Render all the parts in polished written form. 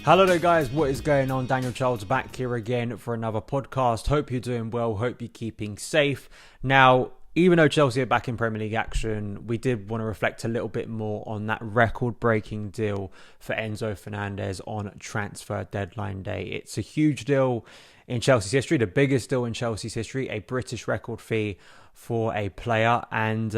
Hello there guys, what is going on? Daniel Childs back here again for another podcast. Hope you're doing well, hope you're keeping safe. Now, even though Chelsea are back in Premier League action, we did want to reflect a little bit more on that record-breaking deal for Enzo Fernandez on transfer deadline day. It's a huge deal in Chelsea's history, the biggest deal in Chelsea's history, a British record fee for a player. And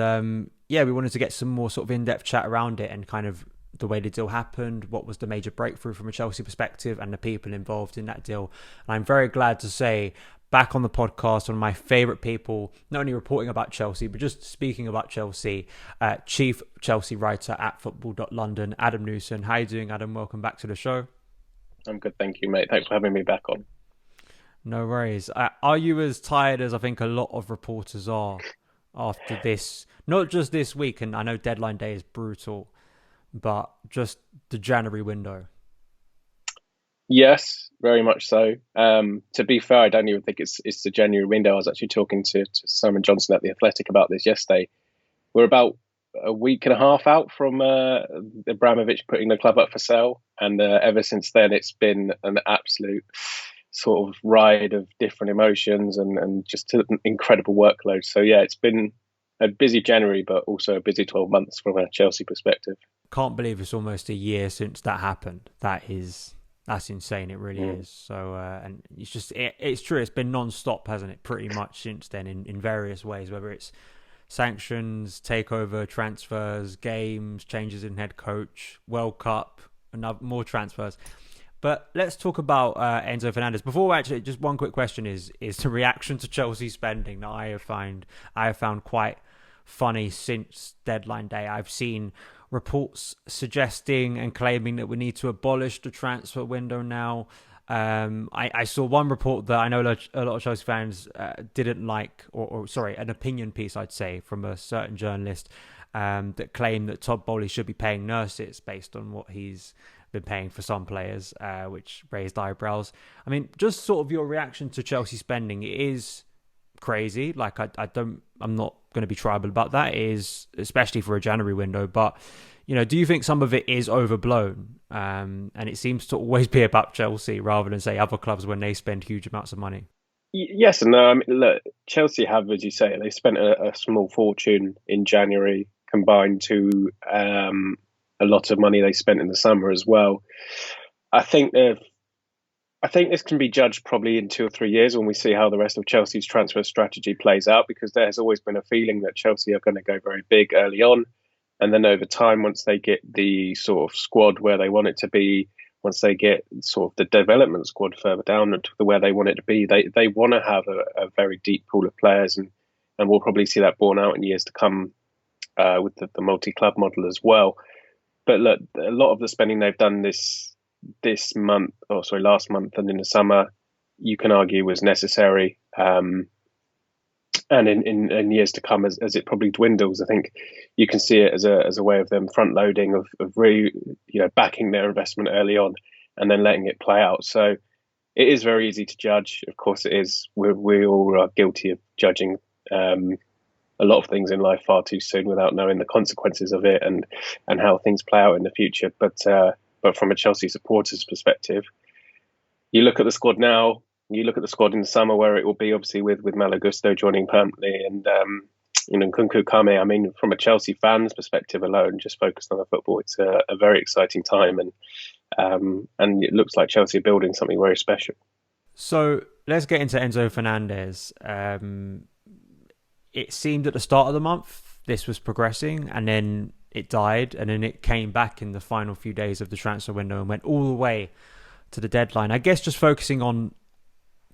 we wanted to get some more sort of in-depth chat around it and kind of the way the deal happened, what was the major breakthrough from a Chelsea perspective, and the people involved in that deal. And I'm very glad to say, back on the podcast, one of my favourite people, not only reporting about Chelsea, but just speaking about Chelsea, chief Chelsea writer at Football.London, Adam Newson. How are you doing, Adam? Welcome back to the show. I'm good, thank you, mate. Thanks for having me back on. No worries. Are you as tired as I think a lot of reporters are after this? Not just this week, and I know deadline day is brutal, but just the January window. Yes, very much so. To be fair, I don't even think it's the January window. I was actually talking to Simon Johnson at The Athletic about this yesterday. We're about a week and a half out from Abramovich putting the club up for sale. And ever since then, it's been an absolute sort of ride of different emotions and just an incredible workload. So, yeah, it's been a busy January, but also a busy 12 months from a Chelsea perspective. Can't believe it's almost a year since that happened. That's insane. It really is. So, and it's just, it's true. It's been non-stop, hasn't it? Pretty much since then in various ways, whether it's sanctions, takeover, transfers, games, changes in head coach, World Cup, more transfers. But let's talk about Enzo Fernandez. Before actually, just one quick question is the reaction to Chelsea spending that I have found quite funny since deadline day. I've seen reports suggesting and claiming that we need to abolish the transfer window now. I saw one report that I know a lot of Chelsea fans didn't like, or sorry, an opinion piece, I'd say, from a certain journalist that claimed that Todd Boehly should be paying nurses based on what he's been paying for some players, which raised eyebrows. I mean, just sort of your reaction to Chelsea spending. It is crazy. Like, I'm not going to be tribal about that. It is, especially for a January window. But, you know, do you think some of it is overblown? And it seems to always be about Chelsea rather than, say, other clubs when they spend huge amounts of money. Yes and no. I mean, look, Chelsea have, as you say, they spent a small fortune in January combined to a lot of money they spent in the summer as well. I think this can be judged probably in 2 or 3 years when we see how the rest of Chelsea's transfer strategy plays out, because there has always been a feeling that Chelsea are going to go very big early on. And then over time, once they get the sort of squad where they want it to be, once they get sort of the development squad further down to where they want it to be, they want to have a very deep pool of players. And we'll probably see that borne out in years to come with the multi-club model as well. But look, a lot of the spending they've done last month and in the summer, you can argue was necessary. And in years to come, as it probably dwindles, I think you can see it as a way of them front loading of really, backing their investment early on and then letting it play out. So it is very easy to judge. Of course, it is. We all are guilty of judging a lot of things in life far too soon without knowing the consequences of it and how things play out in the future. But from a Chelsea supporter's perspective, you look at the squad now, you look at the squad in the summer where it will be, obviously with Malo Gusto joining permanently and Nkunku Kame. I mean, from a Chelsea fan's perspective alone, just focused on the football, it's a very exciting time, and it looks like Chelsea are building something very special. So let's get into Enzo Fernandez. It seemed at the start of the month this was progressing, and then it died, and then it came back in the final few days of the transfer window and went all the way to the deadline. I guess just focusing on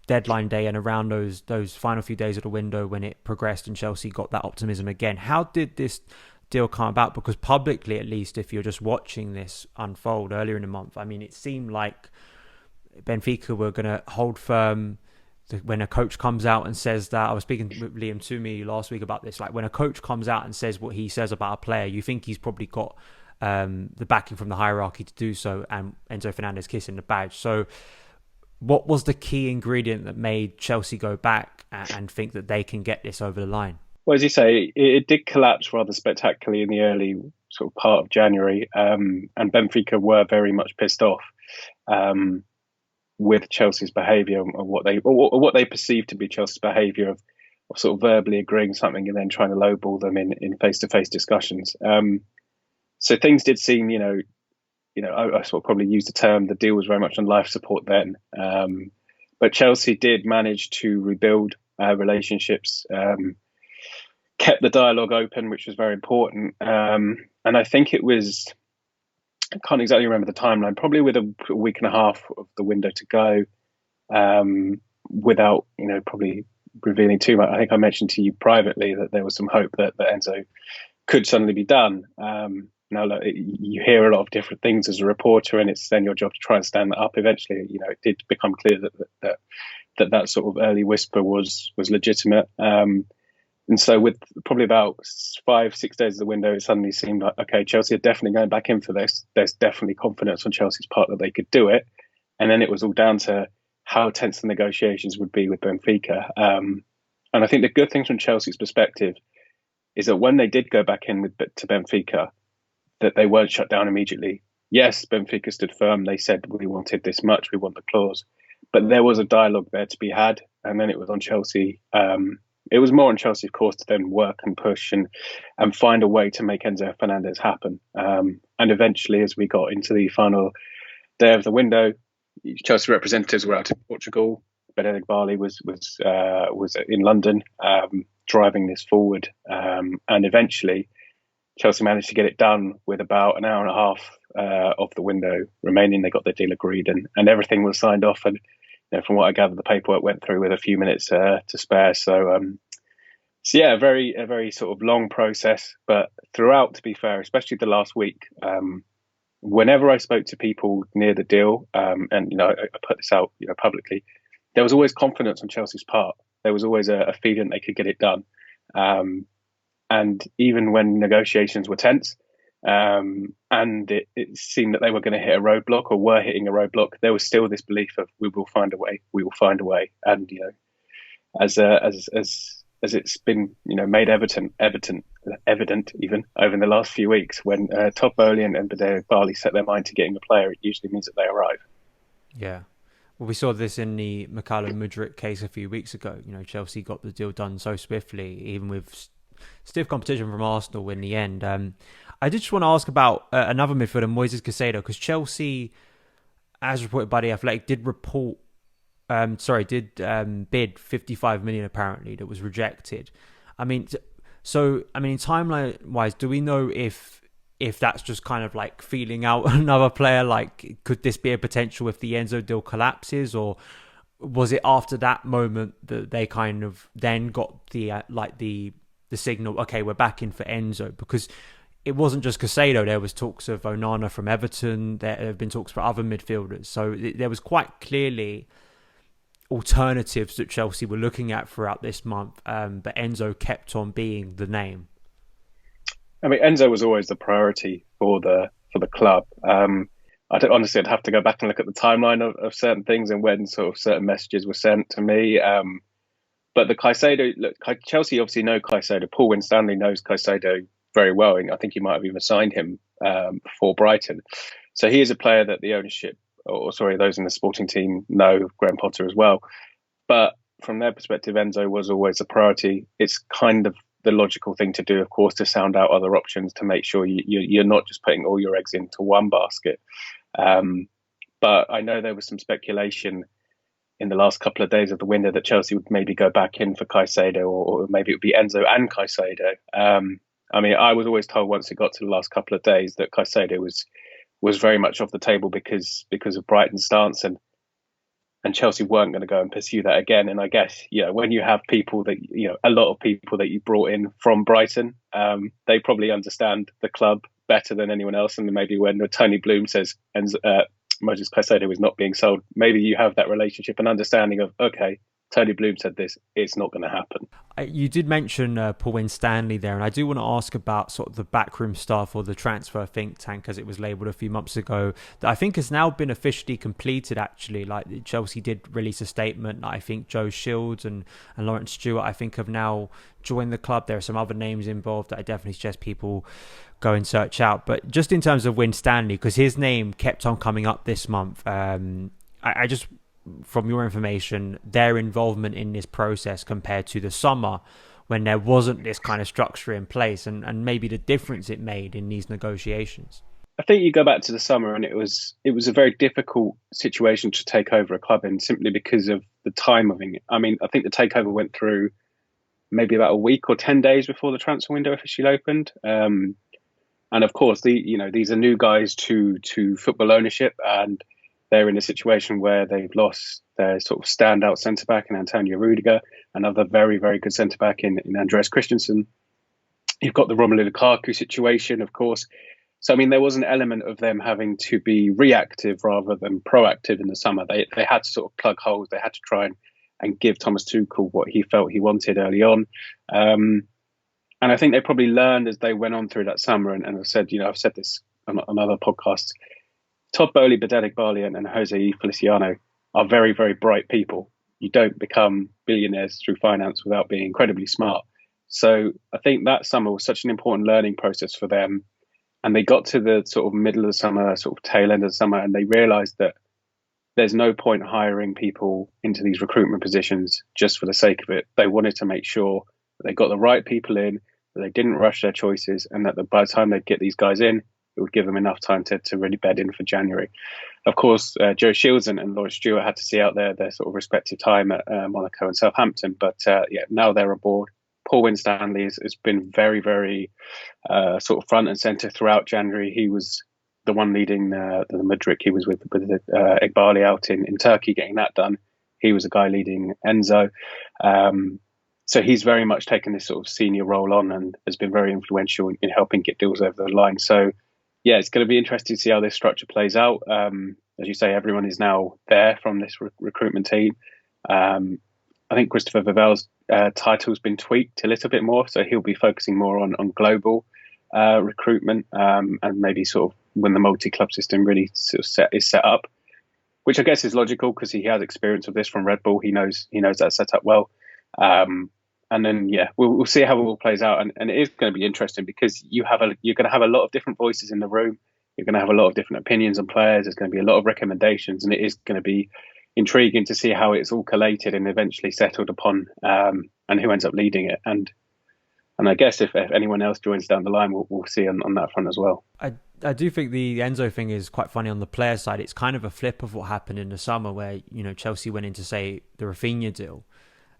deadline day and around those final few days of the window when it progressed and Chelsea got that optimism again. How did this deal come about? Because publicly, at least, if you're just watching this unfold earlier in the month, I mean, it seemed like Benfica were going to hold firm. When a coach comes out and says that, I was speaking with Liam Toomey last week about this, like when a coach comes out and says what he says about a player, you think he's probably got the backing from the hierarchy to do so, and Enzo Fernandez kissing the badge. So what was the key ingredient that made Chelsea go back and think that they can get this over the line? Well, as you say, it did collapse rather spectacularly in the early sort of part of January, and Benfica were very much pissed off um, with Chelsea's behaviour and what they perceived to be Chelsea's behaviour of sort of verbally agreeing something and then trying to lowball them in face-to-face discussions. So things did seem, I sort of probably used the term, the deal was very much on life support then. But Chelsea did manage to rebuild relationships, kept the dialogue open, which was very important. And I think it was, I can't exactly remember the timeline, probably with a week and a half of the window to go, without, probably revealing too much. I think I mentioned to you privately that there was some hope that Enzo could suddenly be done. Now, look, you hear a lot of different things as a reporter, and it's then your job to try and stand that up. Eventually, it did become clear that sort of early whisper was legitimate. And so with probably about 5-6 days of the window, it suddenly seemed like, okay, Chelsea are definitely going back in for this. There's definitely confidence on Chelsea's part that they could do it. And then it was all down to how tense the negotiations would be with Benfica. And I think the good thing from Chelsea's perspective is that when they did go back in to Benfica, that they weren't shut down immediately. Yes, Benfica stood firm. They said, we wanted this much, we want the clause. But there was a dialogue there to be had. And then it was on Chelsea. It was more on Chelsea, of course, to then work and push and find a way to make Enzo Fernandez happen. And eventually, as we got into the final day of the window, Chelsea representatives were out in Portugal. Benedict Barley was in London, driving this forward. And eventually, Chelsea managed to get it done with about an hour and a half of the window remaining. They got the deal agreed, and everything was signed off. And from what I gather, the paperwork went through with a few minutes to spare. So yeah, a very sort of long process. But throughout, to be fair, especially the last week, whenever I spoke to people near the deal, and I put this out publicly, there was always confidence on Chelsea's part. There was always a feeling they could get it done. And even when negotiations were tense, and it seemed that they were going to hit a roadblock or were hitting a roadblock, there was still this belief of we will find a way. And as it's been made evident even over the last few weeks, when Todd Boehly and Benedict Barley set their mind to getting a player, it usually means that they arrive. Yeah. Well, we saw this in the Mykhailo Mudryk case a few weeks ago. Chelsea got the deal done so swiftly, even with stiff competition from Arsenal in the end. I did just want to ask about another midfielder, Moises Caicedo, because Chelsea, as reported by The Athletic, did bid 55 million apparently that was rejected. Timeline-wise, do we know if that's just kind of like feeling out another player? Like, could this be a potential if the Enzo deal collapses, or was it after that moment that they kind of then got the signal, okay, we're back in for Enzo? Because it wasn't just Caicedo. There was talks of Onana from Everton. There have been talks for other midfielders. So there was quite clearly alternatives that Chelsea were looking at throughout this month. But Enzo kept on being the name. I mean, Enzo was always the priority for the club. I'd have to go back and look at the timeline of certain things and when sort of certain messages were sent to me. But the Caicedo, look, Chelsea obviously know Caicedo. Paul Winstanley knows Caicedo very well. I think he might have even signed him for Brighton. So he is a player that the ownership, those in the sporting team know, Graham Potter as well. But from their perspective, Enzo was always a priority. It's kind of the logical thing to do, of course, to sound out other options to make sure you're not just putting all your eggs into one basket. But I know there was some speculation in the last couple of days of the window that Chelsea would maybe go back in for Caicedo, or maybe it would be Enzo and Caicedo. I was always told once it got to the last couple of days that Caicedo was very much off the table because of Brighton's stance, and Chelsea weren't going to go and pursue that again. And I guess, when you have people that, a lot of people that you brought in from Brighton, they probably understand the club better than anyone else. And maybe when Tony Bloom says Moises Caicedo is not being sold, maybe you have that relationship and understanding of, okay, Tony Bloom said this, it's not going to happen. You did mention Paul Winstanley there, and I do want to ask about sort of the backroom stuff or the transfer think tank, as it was labelled a few months ago, that I think has now been officially completed, actually. Like, Chelsea did release a statement. I think Joe Shields and Lawrence Stewart, I think, have now joined the club. There are some other names involved that I definitely suggest people go and search out. But just in terms of Winstanley, because his name kept on coming up this month, I just... from your information, their involvement in this process compared to the summer when there wasn't this kind of structure in place, and maybe the difference it made in these negotiations? I think you go back to the summer and it was a very difficult situation to take over a club in, simply because of the timing. I mean, I think the takeover went through maybe about a week or 10 days before the transfer window officially opened. And of course, these are new guys to football ownership, and they're in a situation where they've lost their sort of standout centre-back in Antonio Rudiger, another very, very good centre-back in Andreas Christensen. You've got the Romelu Lukaku situation, of course. So, I mean, there was an element of them having to be reactive rather than proactive in the summer. They had to sort of plug holes. They had to try and give Thomas Tuchel what he felt he wanted early on. And I think they probably learned as they went on through that summer. And I've said this on other podcasts, Todd Boehly, Bedelik Bali and Jose Feliciano are very, very bright people. You don't become billionaires through finance without being incredibly smart. So I think that summer was such an important learning process for them. And they got to the sort of middle of the summer, sort of tail end of the summer, and they realised that there's no point hiring people into these recruitment positions just for the sake of it. They wanted to make sure that they got the right people in, that they didn't rush their choices, and that by the time they'd get these guys in, it would give them enough time to really bed in for January. Of course, Joe Shields and Lawrence Stewart had to see out their sort of respective time at Monaco and Southampton. But now they're aboard. Paul Winstanley has been very, very sort of front and centre throughout January. He was the one leading the Madrid. He was with Iqbali out in Turkey getting that done. He was a guy leading Enzo. So he's very much taken this sort of senior role on and has been very influential in helping get deals over the line. So, yeah, it's going to be interesting to see how this structure plays out. As you say, everyone is now there from this recruitment team. I think Christopher Vivel's title's been tweaked a little bit more, so he'll be focusing more on global recruitment and maybe sort of when the multi-club system really sort of is set up, which I guess is logical because he has experience of this from Red Bull. He knows that setup well. And then, we'll see how it all plays out. And it is going to be interesting because you're going to have a lot of different voices in the room. You're going to have a lot of different opinions on players. There's going to be a lot of recommendations, and it is going to be intriguing to see how it's all collated and eventually settled upon, and who ends up leading it. And I guess if anyone else joins down the line, we'll see on that front as well. I do think the Enzo thing is quite funny on the player side. It's kind of a flip of what happened in the summer where, Chelsea went in to say the Rafinha deal,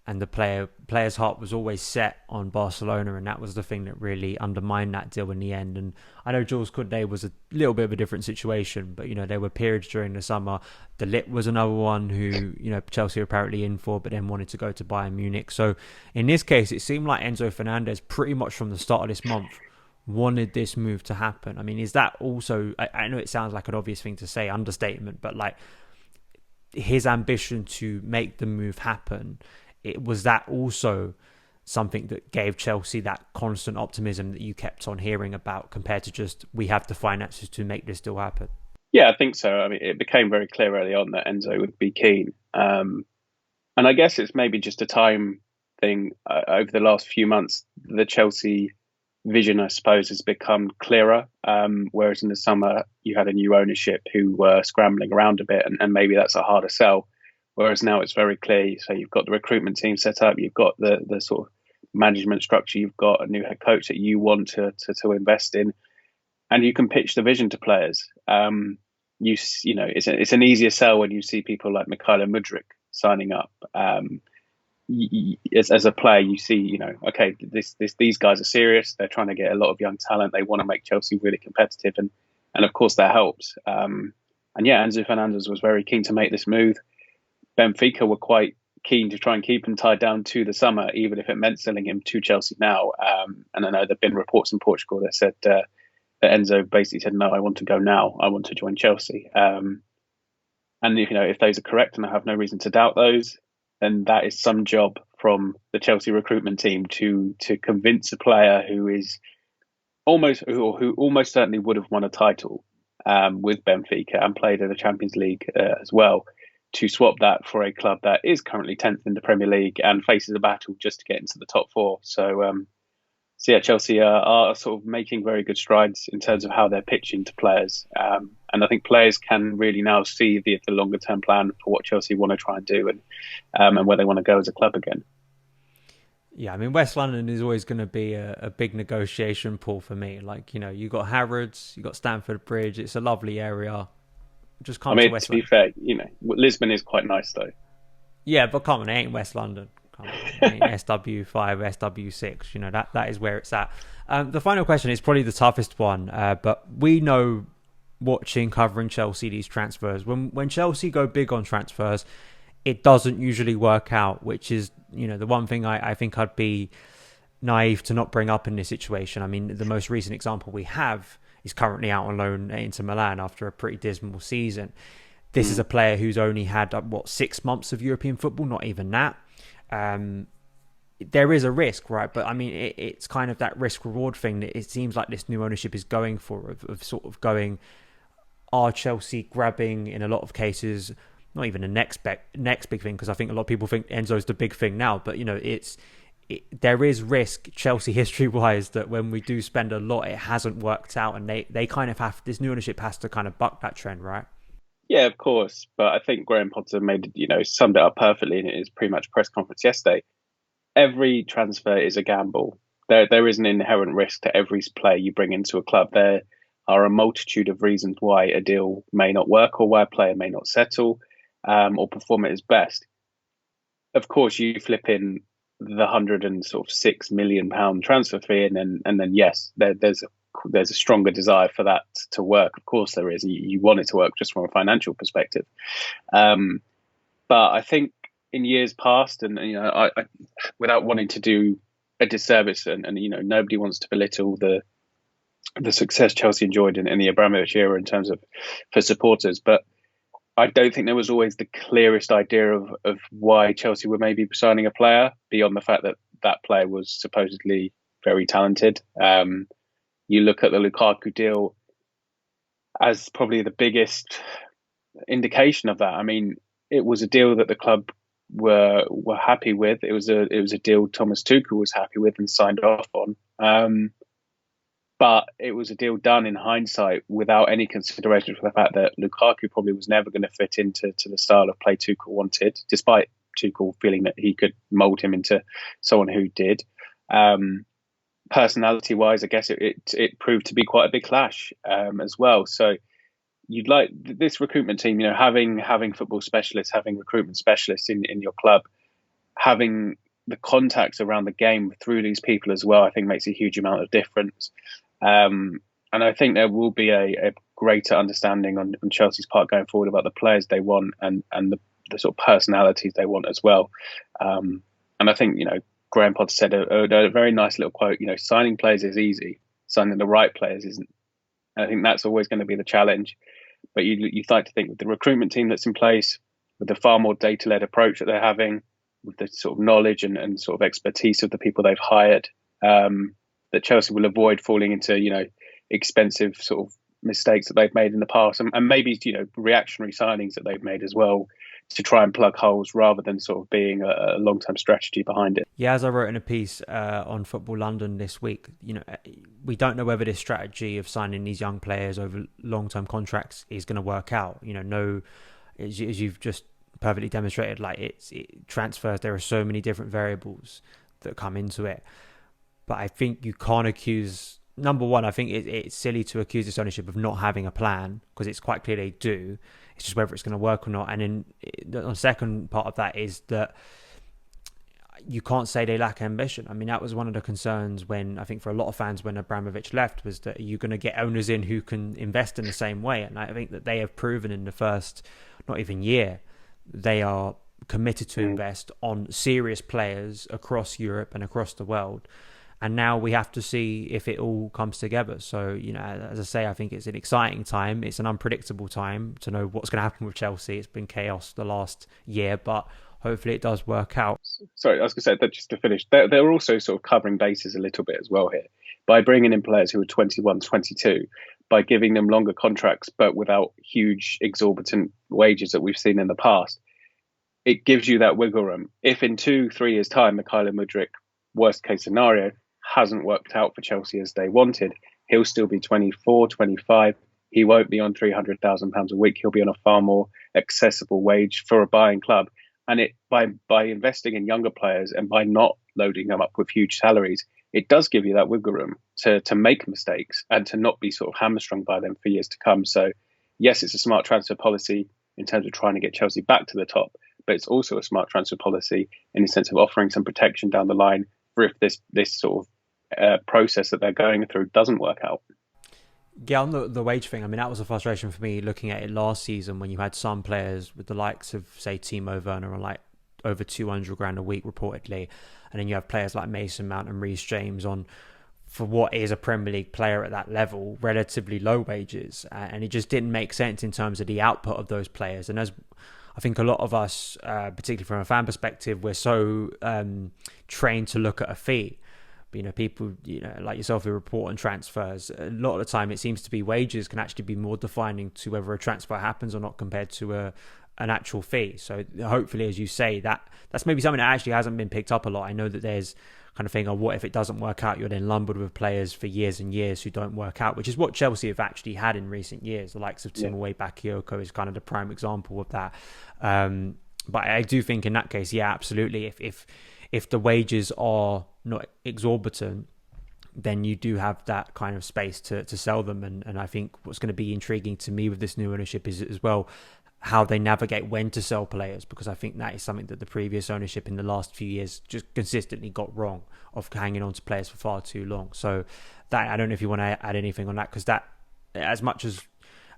and the player's heart was always set on Barcelona, and that was the thing that really undermined that deal in the end. And I know Jules Koundé was a little bit of a different situation, but there were periods during the summer. De Ligt was another one who Chelsea were apparently in for, but then wanted to go to Bayern Munich. So in this case, it seemed like Enzo Fernandez pretty much from the start of this month wanted this move to happen. I mean, is that also? I know it sounds like an obvious thing to say, understatement, but like his ambition to make the move happen. Was that also something that gave Chelsea that constant optimism that you kept on hearing about compared to just we have the finances to make this deal happen? Yeah, I think so. I mean, it became very clear early on that Enzo would be keen. And I guess it's maybe just a time thing. Over the last few months, the Chelsea vision, I suppose, has become clearer. Whereas in the summer, you had a new ownership who were scrambling around a bit, and maybe that's a harder sell. Whereas now it's very clear. So you've got the recruitment team set up, you've got the sort of management structure, you've got a new head coach that you want to invest in, and you can pitch the vision to players. It's an easier sell when you see people like Mykhailo Mudryk signing up. As a player, you see, okay, these guys are serious. They're trying to get a lot of young talent. They want to make Chelsea really competitive, and of course that helps. Enzo Fernandez was very keen to make this move. Benfica were quite keen to try and keep him tied down to the summer, even if it meant selling him to Chelsea now. And I know there have been reports in Portugal that said that Enzo basically said, no, I want to go now. I want to join Chelsea. And if those are correct, and I have no reason to doubt those, and that is some job from the Chelsea recruitment team to convince a player who almost certainly would have won a title with Benfica and played in the Champions League as well, to swap that for a club that is currently 10th in the Premier League and faces a battle just to get into the top four. So yeah, Chelsea are sort of making very good strides in terms of how they're pitching to players, and I think players can really now see the longer term plan for what Chelsea want to try and do, and where they want to go as a club again. Yeah, I mean, West London is always going to be a big negotiation pool for me. Like, you know, you got Harrods, you got Stamford Bridge. It's a lovely area. Just come to West to be London. fair, you know, Lisbon is quite nice though. Yeah, but come on, it ain't West London. Come on, it ain't SW5, SW6. You know, that is where it's at. The final question is probably the toughest one, but we know, watching, covering Chelsea, these transfers, when Chelsea go big on transfers, it doesn't usually work out, which is, you know, the one thing I think I'd be naive to not bring up in this situation. I mean, the most recent example we have is currently out on loan at Inter Milan after a pretty dismal season. This is a player who's only had, 6 months of European football, not even that. There is a risk, right? But I mean, it's kind of that risk-reward thing that it seems like this new ownership is going for, of sort of going, are Chelsea grabbing, in a lot of cases, not even the next big thing, because I think a lot of people think Enzo's the big thing now, but, you know, there is risk, Chelsea history-wise, that when we do spend a lot, it hasn't worked out, and they kind of have, this new ownership has to kind of buck that trend, right? Yeah, of course. But I think Graham Potter summed it up perfectly in his pre-match press conference yesterday. Every transfer is a gamble. There is an inherent risk to every player you bring into a club. There are a multitude of reasons why a deal may not work, or why a player may not settle, or perform at his best. Of course, you flip in the £106 million transfer fee, and then yes, there's a stronger desire for that to work. Of course, there is. You want it to work just from a financial perspective. But I think in years past, and I without wanting to do a disservice, and nobody wants to belittle the success Chelsea enjoyed in the Abramovich era in terms of for supporters, but I don't think there was always the clearest idea of why Chelsea were maybe signing a player beyond the fact that that player was supposedly very talented. You look at the Lukaku deal as probably the biggest indication of that. I mean, it was a deal that the club were happy with. It was a deal Thomas Tuchel was happy with and signed off on. But it was a deal done in hindsight without any consideration for the fact that Lukaku probably was never going to fit into the style of play Tuchel wanted, despite Tuchel feeling that he could mould him into someone who did. Personality-wise, I guess it proved to be quite a big clash as well. So you'd like this recruitment team, having football specialists, having recruitment specialists in your club, having the contacts around the game through these people as well, I think makes a huge amount of difference. And I think there will be a greater understanding on Chelsea's part going forward about the players they want and the sort of personalities they want as well. And I think, Graham Potter said a very nice little quote, signing players is easy, signing the right players isn't. And I think that's always going to be the challenge. But you'd like to think with the recruitment team that's in place, with the far more data-led approach that they're having, with the sort of knowledge and sort of expertise of the people they've hired, that Chelsea will avoid falling into, expensive sort of mistakes that they've made in the past, and maybe, reactionary signings that they've made as well, to try and plug holes rather than sort of being a long-term strategy behind it. Yeah, as I wrote in a piece on Football.London this week, we don't know whether this strategy of signing these young players over long-term contracts is going to work out. No, as you've just perfectly demonstrated, transfers, there are so many different variables that come into it. But I think you can't accuse, number one, I think it's silly to accuse this ownership of not having a plan, because it's quite clear they do. It's just whether it's going to work or not. And then the second part of that is that you can't say they lack ambition. I mean, that was one of the concerns when, I think for a lot of fans, when Abramovich left, was that you're going to get owners in who can invest in the same way. And I think that they have proven in the first, not even year, they are committed to invest on serious players across Europe and across the world. And now we have to see if it all comes together. So, as I say, I think it's an exciting time. It's an unpredictable time to know what's going to happen with Chelsea. It's been chaos the last year, but hopefully it does work out. Sorry, I was going to say that just to finish, they're also sort of covering bases a little bit as well here by bringing in players who are 21, 22, by giving them longer contracts, but without huge exorbitant wages that we've seen in the past. It gives you that wiggle room. If in 2-3 years' time, Mikhailo Mudryk, worst case scenario, hasn't worked out for Chelsea as they wanted, he'll still be 24, 25. He won't be on £300,000 a week. He'll be on a far more accessible wage for a buying club. And it by investing in younger players and by not loading them up with huge salaries, it does give you that wiggle room to make mistakes and to not be sort of hamstrung by them for years to come. So, yes, it's a smart transfer policy in terms of trying to get Chelsea back to the top, but it's also a smart transfer policy in the sense of offering some protection down the line for if this sort of process that they're going through doesn't work out. Yeah, on the wage thing, I mean, that was a frustration for me looking at it last season when you had some players with the likes of, say, Timo Werner on like over 200 grand a week reportedly, and then you have players like Mason Mount and Reece James on, for what is a Premier League player at that level, relatively low wages, and it just didn't make sense in terms of the output of those players. And as I think a lot of us, particularly from a fan perspective, we're so trained to look at a fee. People, like yourself, who report on transfers, a lot of the time it seems to be wages can actually be more defining to whether a transfer happens or not compared to an actual fee. So hopefully, as you say, that's maybe something that actually hasn't been picked up a lot. I know that there's kind of thing of what if it doesn't work out, you're then lumbered with players for years and years who don't work out, which is what Chelsea have actually had in recent years. The likes of Timothy Bakayoko is kind of the prime example of that. But I do think in that case, yeah, absolutely. If the wages are not exorbitant, then you do have that kind of space to sell them. And I think what's going to be intriguing to me with this new ownership is as well how they navigate when to sell players, because I think that is something that the previous ownership in the last few years just consistently got wrong, of hanging on to players for far too long. So that, I don't know if you want to add anything on that, because that, as much as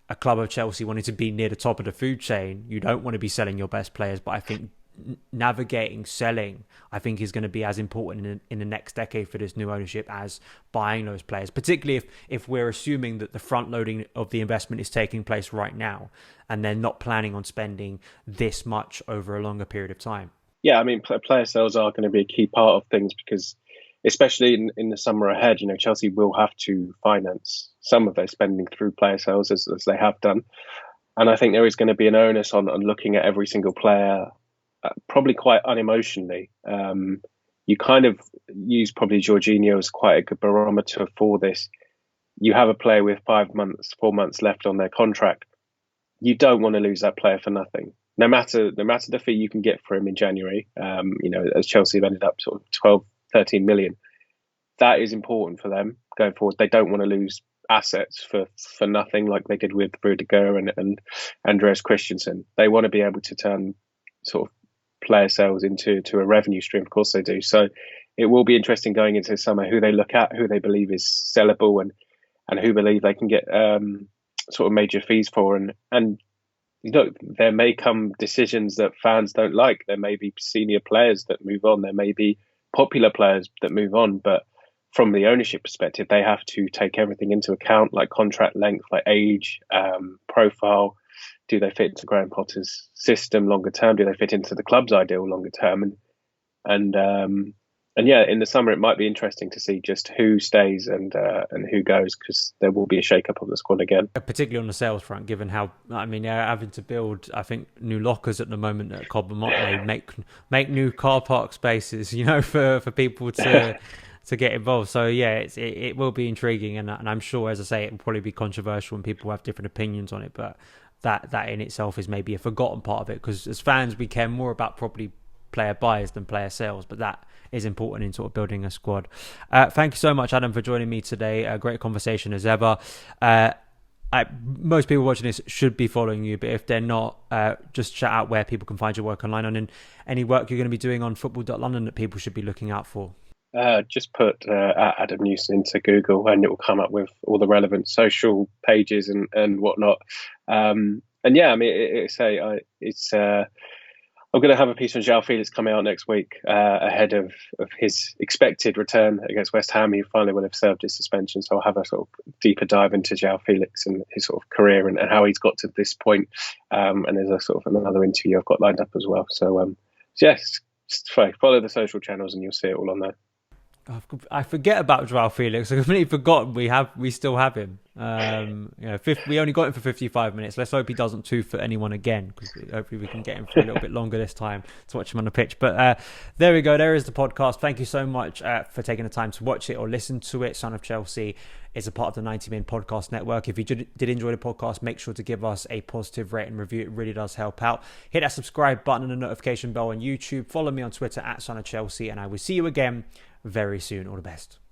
a club of Chelsea wanting to be near the top of the food chain, you don't want to be selling your best players. But I think navigating selling, I think, is going to be as important in the next decade for this new ownership as buying those players, particularly if we're assuming that the front loading of the investment is taking place right now and they're not planning on spending this much over a longer period of time. Yeah, I mean, player sales are going to be a key part of things, because especially in the summer ahead, Chelsea will have to finance some of their spending through player sales as they have done. And I think there is going to be an onus on looking at every single player probably quite unemotionally. You kind of use probably Jorginho as quite a good barometer for this. You have a player with 4 months left on their contract. You don't want to lose that player for nothing. No matter the fee you can get for him in January, as Chelsea have ended up sort of 12, 13 million, that is important for them going forward. They don't want to lose assets for nothing like they did with Rudiger and Andreas Christensen. They want to be able to turn sort of player sales into a revenue stream. Of course they do. So it will be interesting going into summer who they look at, who they believe is sellable, and who believe they can get sort of major fees for. And there may come decisions that fans don't like. There may be senior players that move on. There may be popular players that move on. But from the ownership perspective, they have to take everything into account, like contract length, like age, profile. Do they fit into Graham Potter's system longer term? Do they fit into the club's ideal longer term? And yeah, in the summer it might be interesting to see just who stays and who goes, because there will be a shake-up of the squad again. Particularly on the sales front, given how, I mean, they're having to build, I think, new lockers at the moment at Cobham Motley, make new car park spaces, for people to get involved. So yeah, it will be intriguing, and I'm sure, as I say, it will probably be controversial and people have different opinions on it, but that in itself is maybe a forgotten part of it, because as fans we care more about probably player buys than player sales, but that is important in sort of building a squad. Thank you so much, Adam, for joining me today. A great conversation as ever. Most people watching this should be following you, but if they're not, just shout out where people can find your work online, and any work you're going to be doing on Football.London that people should be looking out for. Just put Adam Newson into Google and it will come up with all the relevant social pages and whatnot. And yeah, I mean, I'm going to have a piece on João Felix coming out next week ahead of his expected return against West Ham. He finally will have served his suspension, so I'll have a sort of deeper dive into João Felix and his sort of career and how he's got to this point. And there's a sort of another interview I've got lined up as well. So Yes, just follow the social channels and you'll see it all on there. I forget about Joao Felix. I completely forgot we still have him. We only got him for 55 minutes. Let's hope he doesn't two-foot anyone again, because hopefully we can get him for a little bit longer this time to watch him on the pitch. But there we go. There is the podcast. Thank you so much for taking the time to watch it or listen to it. Son of Chelsea is a part of the 90 Min Podcast Network. If you did enjoy the podcast, make sure to give us a positive rate and review. It really does help out. Hit that subscribe button and the notification bell on YouTube. Follow me on Twitter @SonOfChelsea, and I will see you again very soon. All the best.